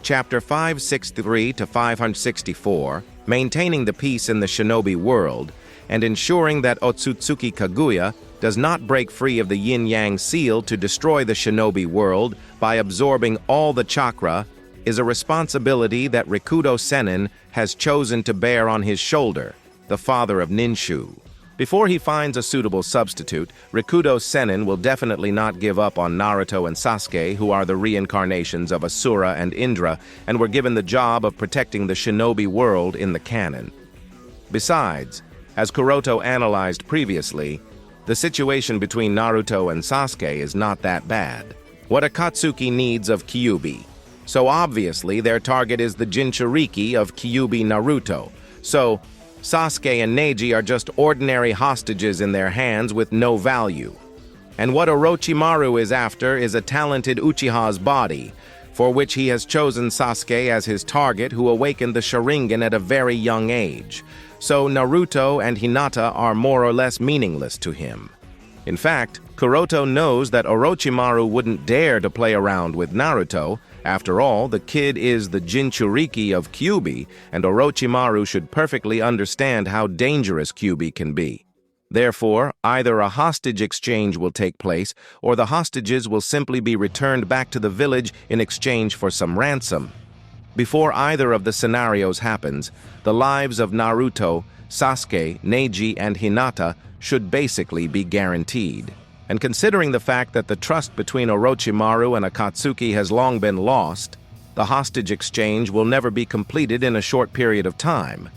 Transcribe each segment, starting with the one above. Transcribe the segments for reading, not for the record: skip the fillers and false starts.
Chapter 563 to 564, Maintaining the Peace in the Shinobi World, and ensuring that Otsutsuki Kaguya does not break free of the yin-yang seal to destroy the shinobi world by absorbing all the chakra, is a responsibility that Rikudo Sennin has chosen to bear on his shoulder, the father of Ninshu. Before he finds a suitable substitute, Rikudo Sennin will definitely not give up on Naruto and Sasuke, who are the reincarnations of Asura and Indra, and were given the job of protecting the shinobi world in the canon. Besides, as Kuroto analyzed previously, the situation between Naruto and Sasuke is not that bad. What Akatsuki needs of Kyuubi. So obviously their target is the Jinchuriki of Kyuubi Naruto. So Sasuke and Neji are just ordinary hostages in their hands with no value. And what Orochimaru is after is a talented Uchiha's body, for which he has chosen Sasuke as his target, who awakened the Sharingan at a very young age. So Naruto and Hinata are more or less meaningless to him. In fact, Kuroto knows that Orochimaru wouldn't dare to play around with Naruto. After all, the kid is the Jinchuriki of Kyuubi, and Orochimaru should perfectly understand how dangerous Kyuubi can be. Therefore, either a hostage exchange will take place, or the hostages will simply be returned back to the village in exchange for some ransom. Before either of the scenarios happens, the lives of Naruto, Sasuke, Neji, and Hinata should basically be guaranteed. And considering the fact that the trust between Orochimaru and Akatsuki has long been lost, the hostage exchange will never be completed in a short period of time,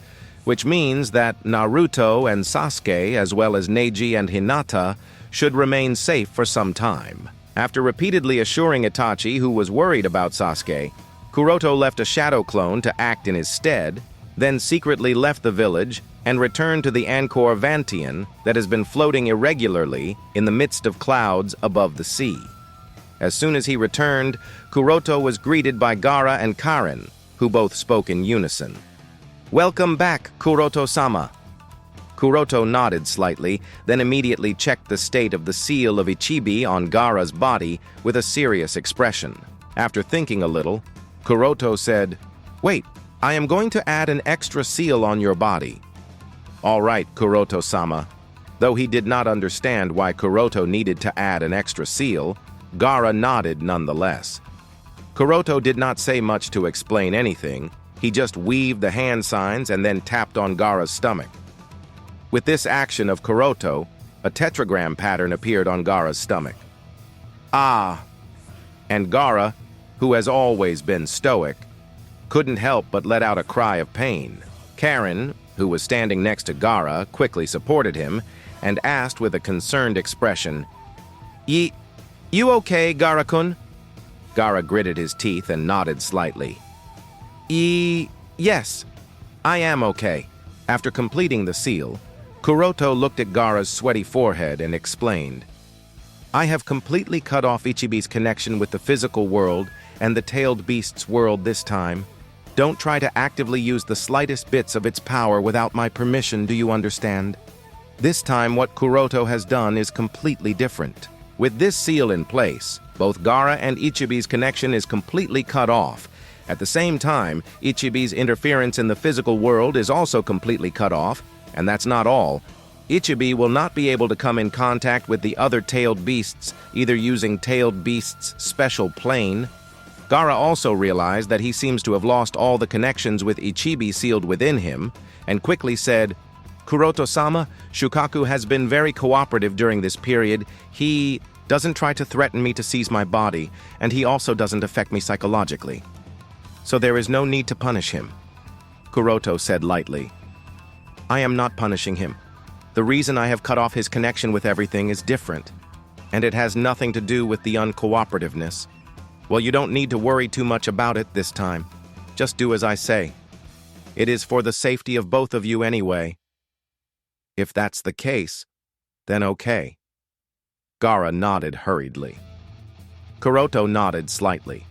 which means that Naruto and Sasuke, as well as Neji and Hinata, should remain safe for some time. After repeatedly assuring Itachi, who was worried about Sasuke, Kuroto left a shadow clone to act in his stead, then secretly left the village and returned to the Anchor Vantian that has been floating irregularly in the midst of clouds above the sea. As soon as he returned, Kuroto was greeted by Gaara and Karin, who both spoke in unison. "Welcome back, Kuroto-sama." Kuroto nodded slightly, then immediately checked the state of the seal of Ichibi on Gaara's body with a serious expression. After thinking a little, Kuroto said, "Wait, I am going to add an extra seal on your body." "All right, Kuroto-sama." Though he did not understand why Kuroto needed to add an extra seal, Gaara nodded nonetheless. Kuroto did not say much to explain anything. He just weaved the hand signs and then tapped on Gaara's stomach. With this action of Kuroto, a tetragram pattern appeared on Gaara's stomach. "Ah!" And Gaara, who has always been stoic, couldn't help but let out a cry of pain. Karin, who was standing next to Gaara, quickly supported him and asked with a concerned expression, You okay, Gaara-kun?" Gaara gritted his teeth and nodded slightly. Yes, I am okay." After completing the seal, Kuroto looked at Gaara's sweaty forehead and explained, "I have completely cut off Ichibi's connection with the physical world and the tailed beast's world this time. Don't try to actively use the slightest bits of its power without my permission, do you understand? This time what Kuroto has done is completely different. With this seal in place, both Gaara and Ichibi's connection is completely cut off. At the same time, Ichibi's interference in the physical world is also completely cut off, and that's not all. Ichibi will not be able to come in contact with the other tailed beasts, either using tailed beasts' special plane." Gaara also realized that he seems to have lost all the connections with Ichibi sealed within him, and quickly said, "Kuroto-sama, Shukaku has been very cooperative during this period. He doesn't try to threaten me to seize my body, and he also doesn't affect me psychologically. So there is no need to punish him." Kuroto said lightly, "I am not punishing him. The reason I have cut off his connection with everything is different, and it has nothing to do with the uncooperativeness. Well, you don't need to worry too much about it this time. Just do as I say. It is for the safety of both of you anyway." "If that's the case, then okay." Gaara nodded hurriedly. Kuroto nodded slightly,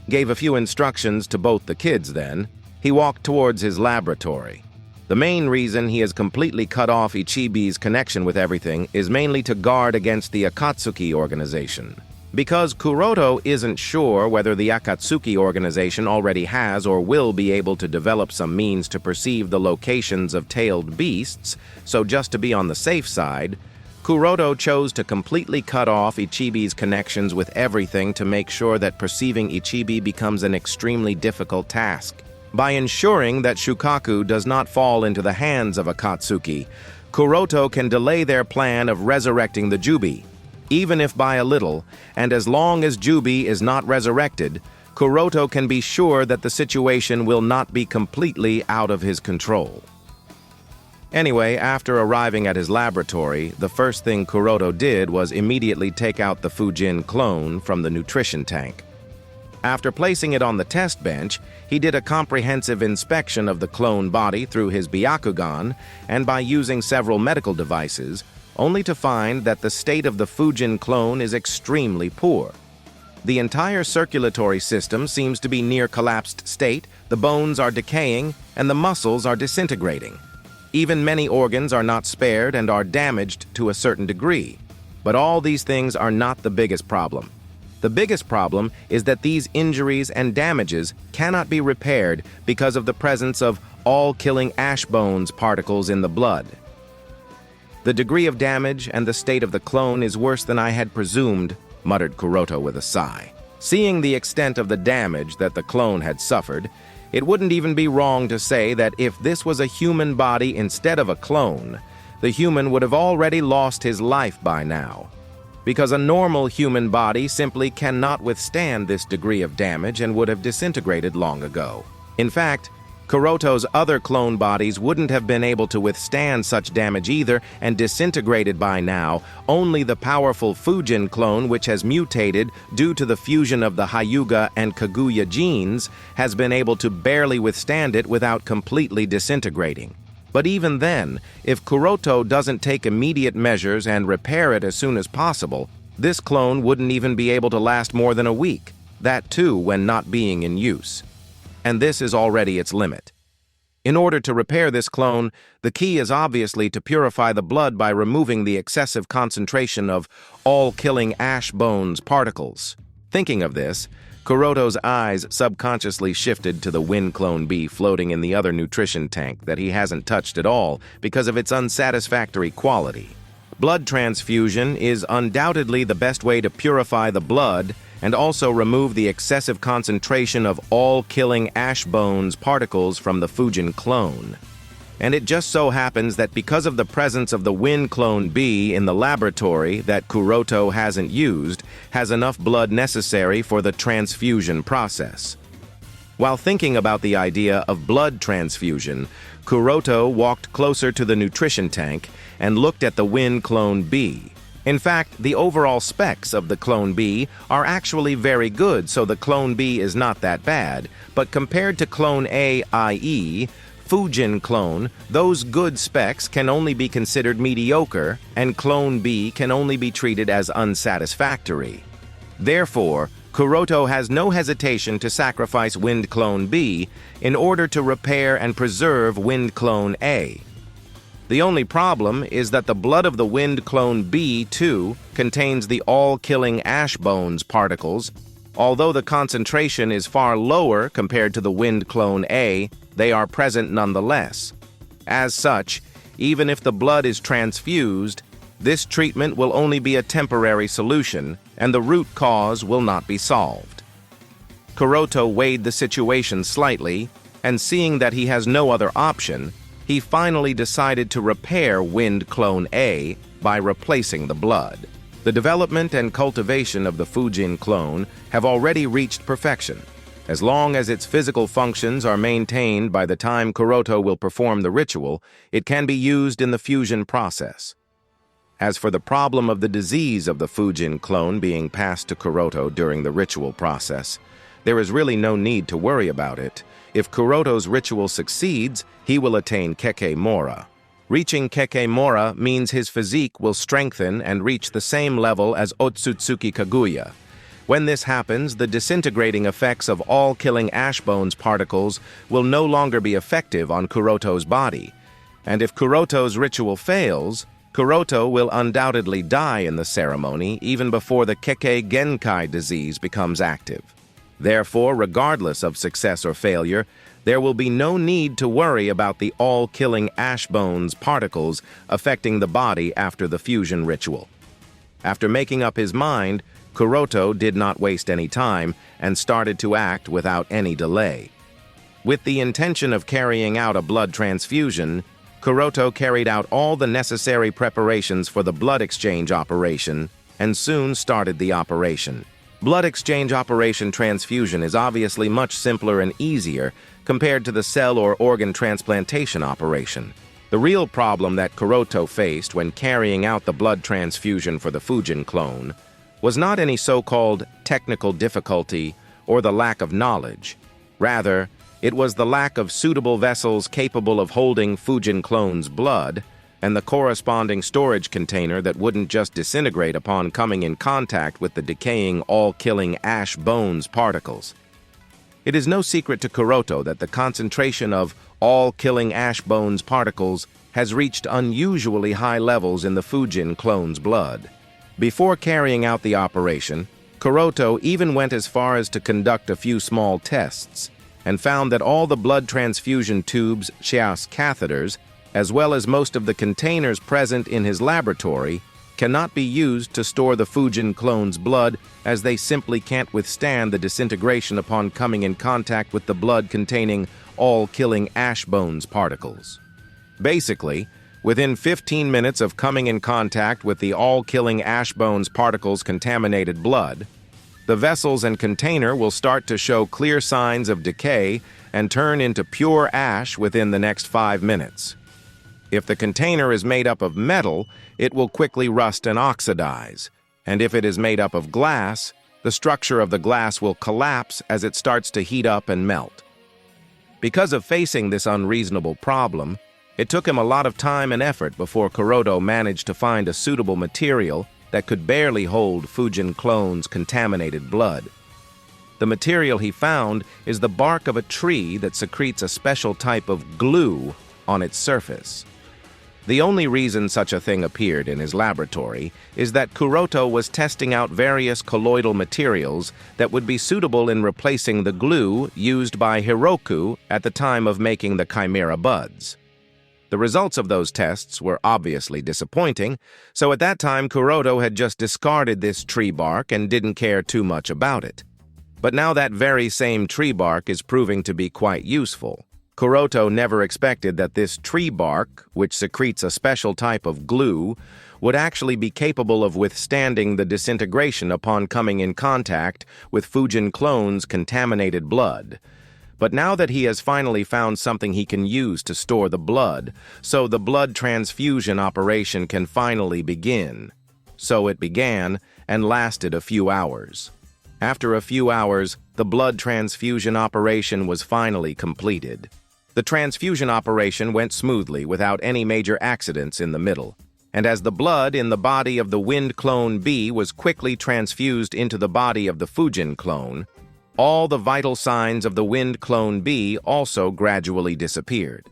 gave a few instructions to both the kids then. He walked towards his laboratory. The main reason he has completely cut off Ichibi's connection with everything is mainly to guard against the Akatsuki organization. Because Kuroto isn't sure whether the Akatsuki organization already has or will be able to develop some means to perceive the locations of tailed beasts, so just to be on the safe side, Kuroto chose to completely cut off Ichibi's connections with everything to make sure that perceiving Ichibi becomes an extremely difficult task. By ensuring that Shukaku does not fall into the hands of Akatsuki, Kuroto can delay their plan of resurrecting the Jubi. Even if by a little, and as long as Jubi is not resurrected, Kuroto can be sure that the situation will not be completely out of his control. Anyway, after arriving at his laboratory, the first thing Kuroto did was immediately take out the Fujin clone from the nutrition tank. After placing it on the test bench, he did a comprehensive inspection of the clone body through his Byakugan and by using several medical devices, only to find that the state of the Fujin clone is extremely poor. The entire circulatory system seems to be near collapsed state, the bones are decaying, and the muscles are disintegrating. Even many organs are not spared and are damaged to a certain degree. But all these things are not the biggest problem. The biggest problem is that these injuries and damages cannot be repaired because of the presence of all-killing ash bones particles in the blood. The degree of damage and the state of the clone is worse than I had presumed, muttered Kuroto with a sigh. Seeing the extent of the damage that the clone had suffered, it wouldn't even be wrong to say that if this was a human body instead of a clone, the human would have already lost his life by now. Because a normal human body simply cannot withstand this degree of damage and would have disintegrated long ago. In fact, Kuroto's other clone bodies wouldn't have been able to withstand such damage either and disintegrated by now. Only the powerful Fujin clone, which has mutated due to the fusion of the Hyuga and Kaguya genes, has been able to barely withstand it without completely disintegrating. But even then, if Kuroto doesn't take immediate measures and repair it as soon as possible, this clone wouldn't even be able to last more than a week, that too when not being in use. And this is already its limit. In order to repair this clone, the key is obviously to purify the blood by removing the excessive concentration of all-killing ash bones particles. Thinking of this, Kuroto's eyes subconsciously shifted to the Wind Clone B floating in the other nutrition tank that he hasn't touched at all because of its unsatisfactory quality. Blood transfusion is undoubtedly the best way to purify the blood and also remove the excessive concentration of all-killing ash bones particles from the Fujin clone. And it just so happens that because of the presence of the Wind Clone B in the laboratory that Kuroto hasn't used, has enough blood necessary for the transfusion process. While thinking about the idea of blood transfusion, Kuroto walked closer to the nutrition tank and looked at the Wind Clone B. In fact, the overall specs of the Clone B are actually very good, so the Clone B is not that bad. But compared to Clone A, i.e., Fujin clone, those good specs can only be considered mediocre, and Clone B can only be treated as unsatisfactory. Therefore, Kuroto has no hesitation to sacrifice Wind Clone B in order to repair and preserve Wind Clone A. The only problem is that the blood of the Wind Clone B, too, contains the all-killing ash bones particles. Although the concentration is far lower compared to the Wind Clone A, they are present nonetheless. As such, even if the blood is transfused, this treatment will only be a temporary solution, and the root cause will not be solved. Kuroto weighed the situation slightly, and seeing that he has no other option, he finally decided to repair Wind Clone A by replacing the blood. The development and cultivation of the Fujin clone have already reached perfection. As long as its physical functions are maintained by the time Kuroto will perform the ritual, it can be used in the fusion process. As for the problem of the disease of the Fujin clone being passed to Kuroto during the ritual process, there is really no need to worry about it. If Kuroto's ritual succeeds, he will attain Kekemora. Reaching Kekemora means his physique will strengthen and reach the same level as Otsutsuki Kaguya. When this happens, the disintegrating effects of all-killing ash bones particles will no longer be effective on Kuroto's body. And if Kuroto's ritual fails, Kuroto will undoubtedly die in the ceremony even before the Kekkei Genkai disease becomes active. Therefore, regardless of success or failure, there will be no need to worry about the all-killing ash bones particles affecting the body after the fusion ritual. After making up his mind, Kuroto did not waste any time and started to act without any delay. With the intention of carrying out a blood transfusion, Kuroto carried out all the necessary preparations for the blood exchange operation and soon started the operation. Blood exchange operation transfusion is obviously much simpler and easier compared to the cell or organ transplantation operation. The real problem that Kuroto faced when carrying out the blood transfusion for the Fujin clone was not any so-called technical difficulty or the lack of knowledge. Rather, it was the lack of suitable vessels capable of holding Fujin clone's blood and the corresponding storage container that wouldn't just disintegrate upon coming in contact with the decaying, all-killing ash bones particles. It is no secret to Kuroto that the concentration of all-killing ash bones particles has reached unusually high levels in the Fujin clone's blood. Before carrying out the operation, Kuroto even went as far as to conduct a few small tests and found that all the blood transfusion tubes, catheters, as well as most of the containers present in his laboratory, cannot be used to store the Fujin clone's blood as they simply can't withstand the disintegration upon coming in contact with the blood containing all-killing ash bones particles. Basically, within 15 minutes of coming in contact with the all-killing ash bones particles' contaminated blood, the vessels and container will start to show clear signs of decay and turn into pure ash within the next 5 minutes. If the container is made up of metal, it will quickly rust and oxidize, and if it is made up of glass, the structure of the glass will collapse as it starts to heat up and melt. Because of facing this unreasonable problem, it took him a lot of time and effort before Kuroto managed to find a suitable material that could barely hold Fujin clone's contaminated blood. The material he found is the bark of a tree that secretes a special type of glue on its surface. The only reason such a thing appeared in his laboratory is that Kuroto was testing out various colloidal materials that would be suitable in replacing the glue used by Hiroku at the time of making the chimera buds. The results of those tests were obviously disappointing, so at that time Kuroto had just discarded this tree bark and didn't care too much about it. But now that very same tree bark is proving to be quite useful. Kuroto never expected that this tree bark, which secretes a special type of glue, would actually be capable of withstanding the disintegration upon coming in contact with Fujin clone's contaminated blood. But now that he has finally found something he can use to store the blood, so the blood transfusion operation can finally begin. So it began and lasted a few hours. After a few hours, the blood transfusion operation was finally completed. The transfusion operation went smoothly without any major accidents in the middle, and as the blood in the body of the Wind Clone B was quickly transfused into the body of the Fujin clone, all the vital signs of the Wind Clone B also gradually disappeared.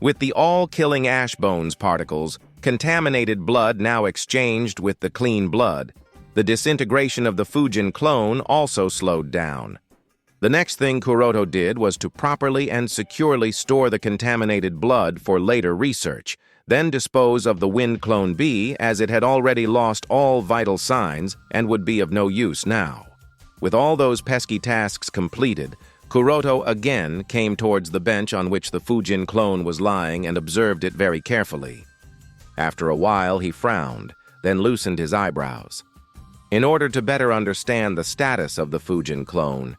With the all-killing ash bones particles, contaminated blood now exchanged with the clean blood, the disintegration of the Fujin clone also slowed down. The next thing Kuroto did was to properly and securely store the contaminated blood for later research, then dispose of the Wind Clone B as it had already lost all vital signs and would be of no use now. With all those pesky tasks completed, Kuroto again came towards the bench on which the Fujin clone was lying and observed it very carefully. After a while, he frowned, then loosened his eyebrows. In order to better understand the status of the Fujin clone,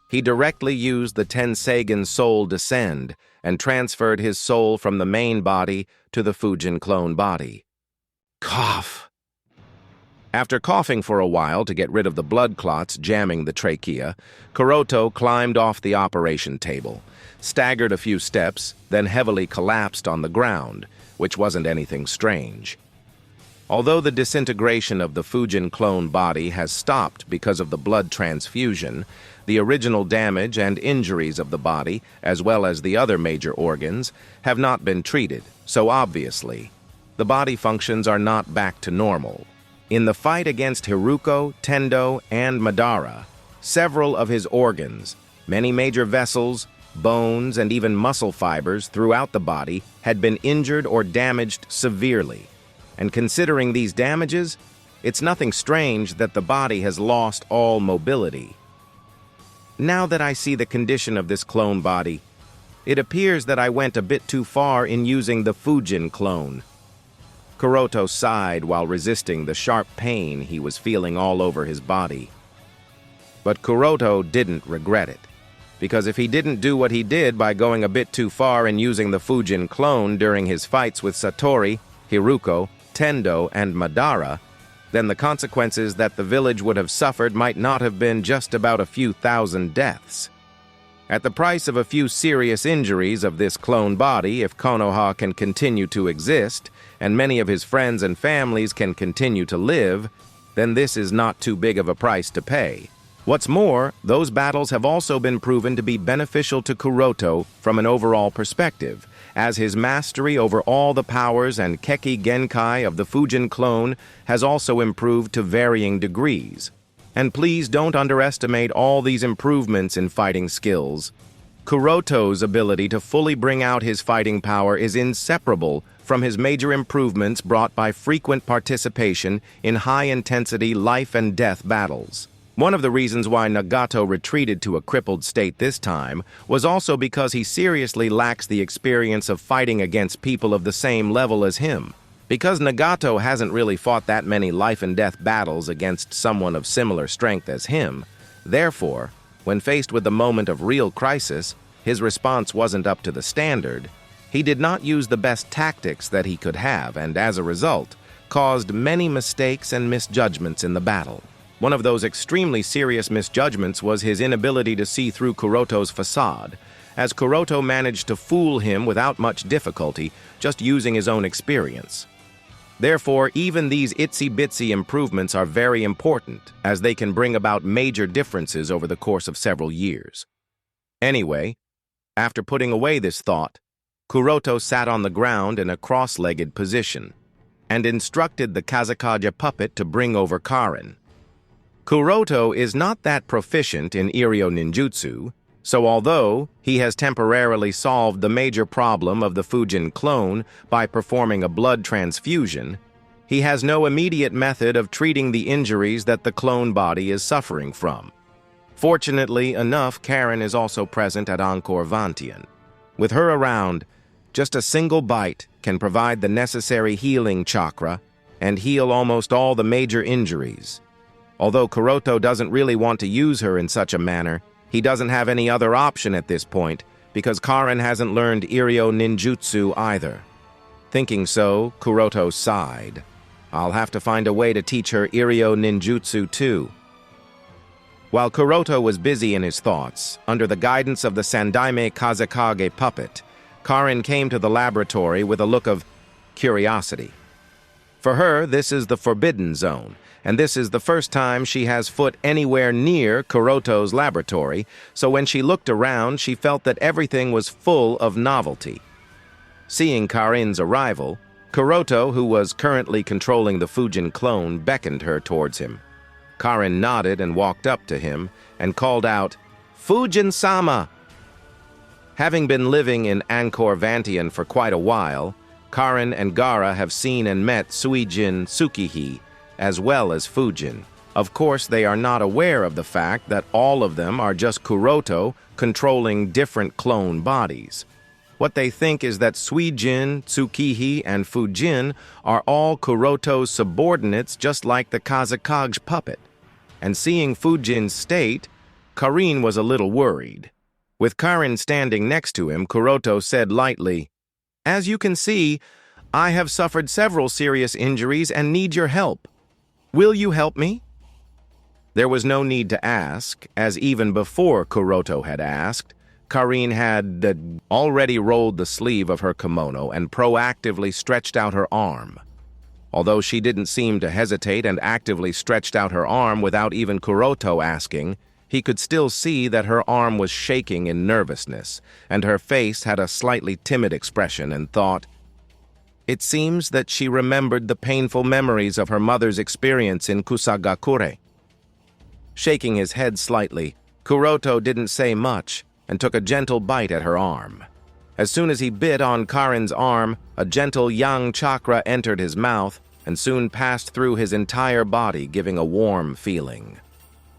he directly used the Tenseigan soul descend and transferred his soul from the main body to the Fujin clone body. Cough! After coughing for a while to get rid of the blood clots jamming the trachea, Kuroto climbed off the operation table, staggered a few steps, then heavily collapsed on the ground, which wasn't anything strange. Although the disintegration of the Fujin clone body has stopped because of the blood transfusion, the original damage and injuries of the body, as well as the other major organs, have not been treated, so obviously, the body functions are not back to normal. In the fight against Hiruko, Tendo, and Madara, several of his organs, many major vessels, bones, and even muscle fibers throughout the body had been injured or damaged severely. And considering these damages, it's nothing strange that the body has lost all mobility. Now that I see the condition of this clone body, it appears that I went a bit too far in using the Fujin clone. Kuroto sighed while resisting the sharp pain he was feeling all over his body. But Kuroto didn't regret it, because if he didn't do what he did by going a bit too far in using the Fujin clone during his fights with Satori, Hiruko, Tendo, and Madara, then the consequences that the village would have suffered might not have been just about a few thousand deaths. At the price of a few serious injuries of this clone body, if Konoha can continue to exist, and many of his friends and families can continue to live, then this is not too big of a price to pay. What's more, those battles have also been proven to be beneficial to Kuroto from an overall perspective, as his mastery over all the powers and Keki Genkai of the Fujin clone has also improved to varying degrees. And please don't underestimate all these improvements in fighting skills. Kuroto's ability to fully bring out his fighting power is inseparable from his major improvements brought by frequent participation in high-intensity life-and-death battles. One of the reasons why Nagato retreated to a crippled state this time was also because he seriously lacks the experience of fighting against people of the same level as him. Because Nagato hasn't really fought that many life-and-death battles against someone of similar strength as him, therefore, when faced with the moment of real crisis, his response wasn't up to the standard. He did not use the best tactics that he could have, and as a result, caused many mistakes and misjudgments in the battle. One of those extremely serious misjudgments was his inability to see through Kuroto's facade, as Kuroto managed to fool him without much difficulty, just using his own experience. Therefore, even these itsy-bitsy improvements are very important, as they can bring about major differences over the course of several years. Anyway, after putting away this thought, Kuroto sat on the ground in a cross-legged position, and instructed the Kazekage puppet to bring over Karin. Kuroto is not that proficient in Iryo ninjutsu, so although he has temporarily solved the major problem of the Fujin clone by performing a blood transfusion, he has no immediate method of treating the injuries that the clone body is suffering from. Fortunately enough, Karin is also present at Encore Vantian. With her around, just a single bite can provide the necessary healing chakra and heal almost all the major injuries. Although Kuroto doesn't really want to use her in such a manner, he doesn't have any other option at this point, because Karin hasn't learned Iryo ninjutsu either. Thinking so, Kuroto sighed. I'll have to find a way to teach her Iryo ninjutsu too. While Kuroto was busy in his thoughts, under the guidance of the Sandaime Kazekage puppet, Karin came to the laboratory with a look of curiosity. For her, this is the Forbidden Zone, and this is the first time she has foot anywhere near Kuroto's laboratory, so when she looked around, she felt that everything was full of novelty. Seeing Karin's arrival, Kuroto, who was currently controlling the Fujin clone, beckoned her towards him. Karin nodded and walked up to him and called out, "Fujin-sama!" Having been living in Encore Vantian for quite a while, Karin and Gaara have seen and met Suijin Tsukihi, as well as Fujin. Of course, they are not aware of the fact that all of them are just Kuroto controlling different clone bodies. What they think is that Suijin, Tsukihi, and Fujin are all Kuroto's subordinates, just like the Kazekage puppet. And seeing Fujin's state, Karin was a little worried. With Karin standing next to him, Kuroto said lightly, "As you can see, I have suffered several serious injuries and need your help. Will you help me?" There was no need to ask, as even before Kuroto had asked, Karin had already rolled the sleeve of her kimono and proactively stretched out her arm. Although she didn't seem to hesitate and actively stretched out her arm without even Kuroto asking, he could still see that her arm was shaking in nervousness, and her face had a slightly timid expression, and thought, It seems that she remembered the painful memories of her mother's experience in Kusagakure. Shaking his head slightly, Kuroto didn't say much and took a gentle bite at her arm. As soon as he bit on Karen's arm, a gentle yang chakra entered his mouth and soon passed through his entire body, giving a warm feeling.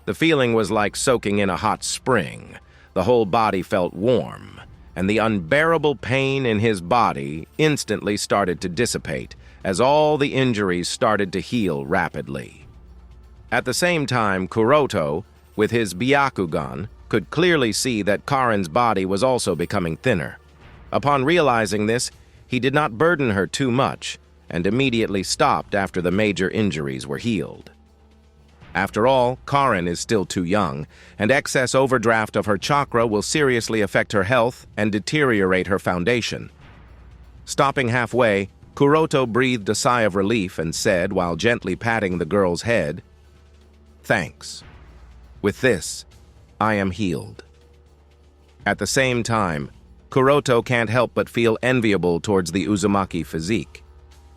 The feeling was like soaking in a hot spring. The whole body felt warm, and the unbearable pain in his body instantly started to dissipate as all the injuries started to heal rapidly. At the same time, Kuroto, with his Byakugan, could clearly see that Karen's body was also becoming thinner. Upon realizing this, he did not burden her too much and immediately stopped after the major injuries were healed. After all, Karen is still too young, and excess overdraft of her chakra will seriously affect her health and deteriorate her foundation. Stopping halfway, Kuroto breathed a sigh of relief and said, while gently patting the girl's head, "Thanks. With this, I am healed." At the same time, Kuroto can't help but feel enviable towards the Uzumaki physique.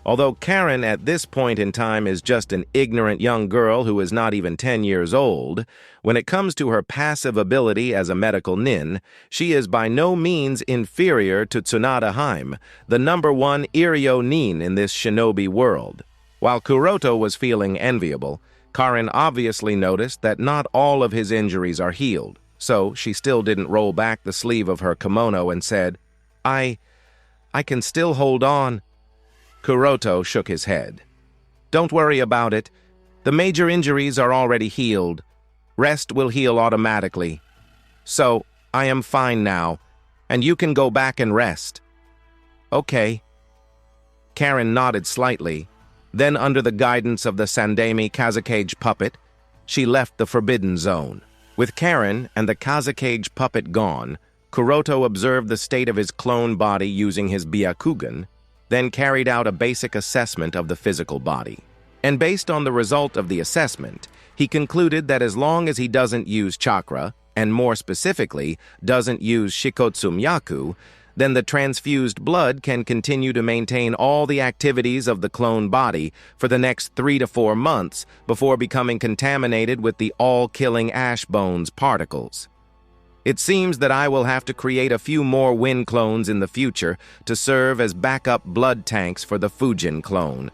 Although Karen at this point in time is just an ignorant young girl who is not even 10 years old, when it comes to her passive ability as a medical nin, she is by no means inferior to Tsunade Haim, the #1 Iryo nin in this shinobi world. While Kuroto was feeling enviable, Karen obviously noticed that not all of his injuries are healed, so she still didn't roll back the sleeve of her kimono and said, I can still hold on." Kuroto shook his head. "Don't worry about it. The major injuries are already healed. Rest will heal automatically. So, I am fine now, and you can go back and rest." "Okay." Karen nodded slightly. Then, under the guidance of the Sandemi Kazakage puppet, she left the Forbidden Zone. With Karen and the Kazakage puppet gone, Kuroto observed the state of his clone body using his Byakugan, then carried out a basic assessment of the physical body. And based on the result of the assessment, he concluded that as long as he doesn't use chakra, and more specifically, doesn't use Shikotsumyaku, then the transfused blood can continue to maintain all the activities of the clone body for the next 3 to 4 months before becoming contaminated with the all-killing ash bones particles. It seems that I will have to create a few more Wind clones in the future to serve as backup blood tanks for the Fujin clone,